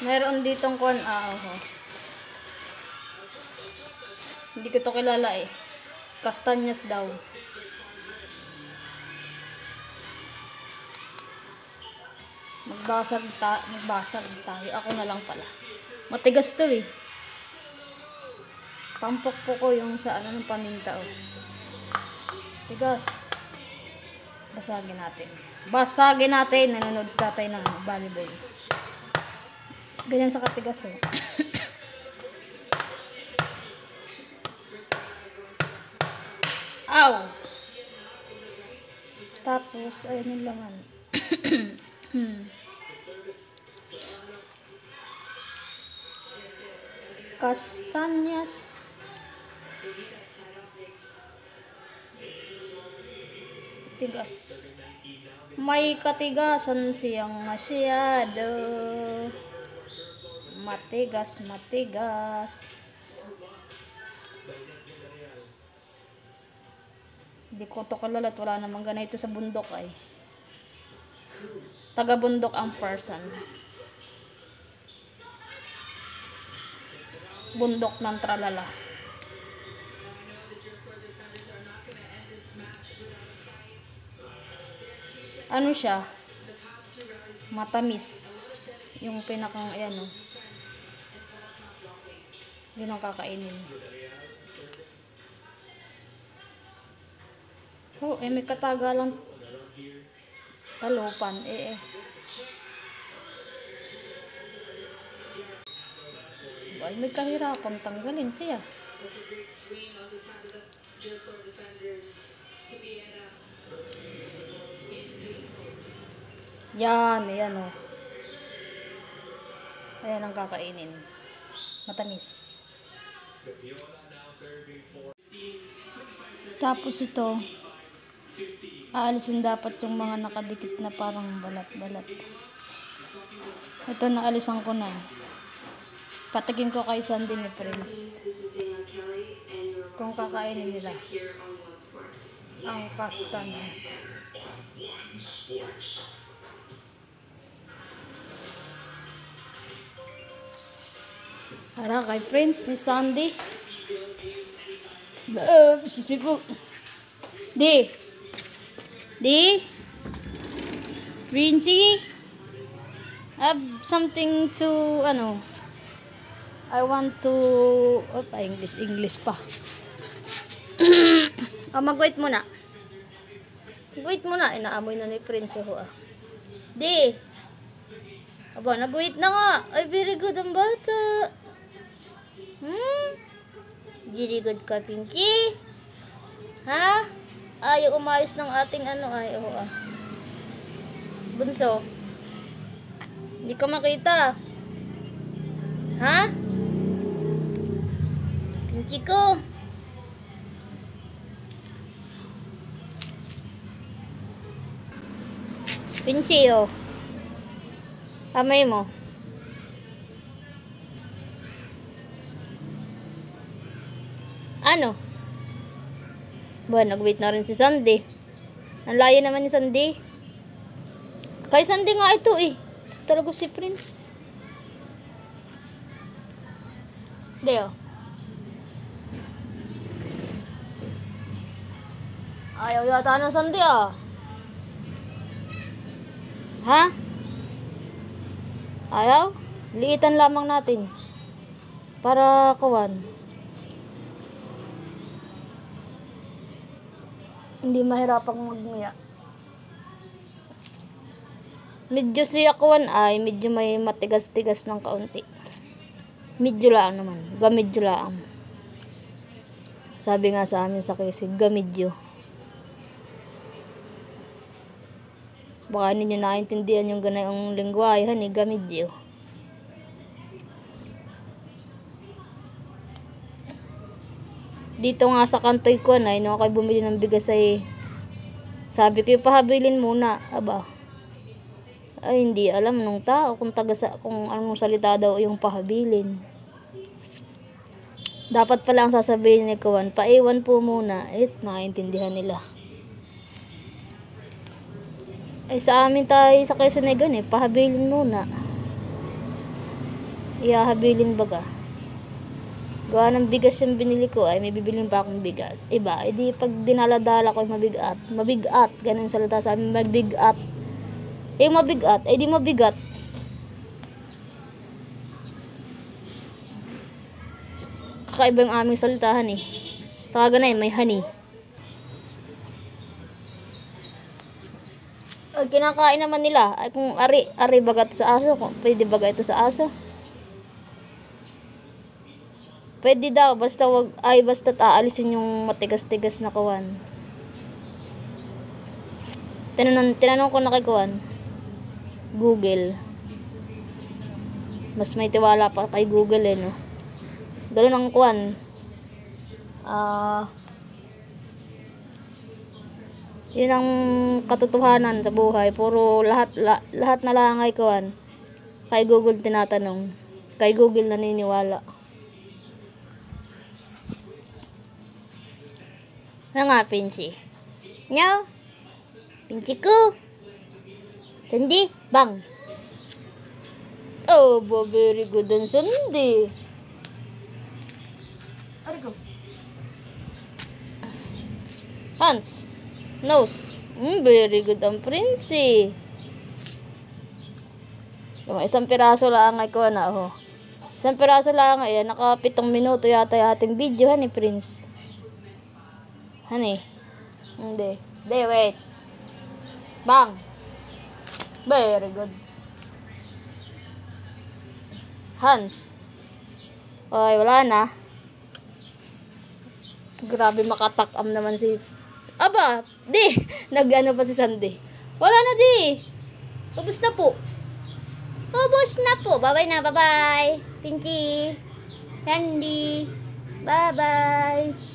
Meron ditong kon, hindi ko to kilala eh. Kastanyas daw. Magbasag tayo. Ako na lang pala. Matigas to eh. Pampokpok ko yung sa ano ng paminta oh. Tigas. Basagin natin. Nanonood sa tatay ng volleyball. Ganyan sa katigas oh. Ow! Tapos, ayun yung laman. Kastanyas. Tigas. May katigasan siyang masyado. Matigas. Hindi ko to kilala at wala namang ganito sa bundok ay. Taga bundok ang person. Bundok ng tralala. Ano siya? Matamis. Yung pinakang ayan oh. Yun ang kakainin. Oh, may katagalang talupan. Ay, may kahirapan tanggalin siya. Ayan oh. Ayan ang kakainin. Matamis. Tapos ito, aalisin dapat yung mga nakadikit na parang balat-balat. Ito naalisan ko na. Patikin ko kay Sandy ni Prince kung kakainin nila ang kastanyas. Para kay Prince ni Sandy. Excuse me po. Di Princey, have something to I want to English pa. Mag-wait muna. Inaamoy na ni Prince ho ah. Di. Aba, nag-wait na nga. Ay, very good ang bata. Very good ka, Pinky. Ha? Ayaw umayos ng ating ayaw ah. Bunso. Hindi ka makita. Ha? Pinky ko. Pinky oh. Amay mo. Ano? Ba, nag-wait na rin si Sandy. Ang layo naman ni Sandy. Kay Sandy nga ito eh. Talaga si Prince. Deo. Ayaw yata ng Sandy ah. Ha? Ayaw? Liitan lamang natin. Para kawan. Hindi mahirapang magmuya. Medyo siya kawan ay medyo may matigas-tigas ng kaunti. Medyo lang naman. Gamedyo lang. Sabi nga sa amin sa kisig, gamedyo. Baka ninyo naintindihan yung ganayang lingwahe ni gamedyo. Dito nga sa kantoy ko na, nung ako bumili ng bigas ay sabi ko pahabilin muna. Aba, ay hindi alam nung tao kung anong salita daw yung pahabilin. Dapat pala ang sasabihin ni Kuwan, paiwan po muna. Nakaintindihan nila. Ay sa amin tayo sa Quezon ay pahabilin muna. ihahabilin baga. Gawa ng bigas yung binili ko ay may bibilin pa akong bigat. Iba, edi pag dinaladala ko mabigat. Mabigat, ganun salita sa amin, mabigat. Yung mabigat, ay di mabigat. Kakaiba yung aming salitahan eh. Saka ganun may honey. Pag kinakain naman nila, ay kung ari baga ito sa aso, kung pwede baga ito sa aso. Pwede daw, basta basta't aalisin yung matigas-tigas na kawan. Tinanong ko na kay kawan, Google. Mas may tiwala pa kay Google eh, no? Ganun ang kawan. Yun ang katotohanan sa buhay. Puro lahat na lang ay kawan. Kay Google tinatanong. Kay Google naniniwala. Na nga, Pinchy. Nyaw. Pinchy ko. Sandy. Bang. Oh, very good ang Sandy. Arigo. Hans. Nose. Very good ang Princey. Yung isang piraso lang ay ko na, oh. Isang piraso lang ay, naka 7 minuto yata yung ating video, honey, Prince. Honey. Hindi. Wait. Bang. Very good. Hans. Okay, wala na. Grabe makatakam naman si... Aba, di. Nag-ano pa si Sandy. Wala na di. Ubus na po. Ubus na po. Bye-bye na. Bye-bye. Pinky. Sandy. Bye-bye.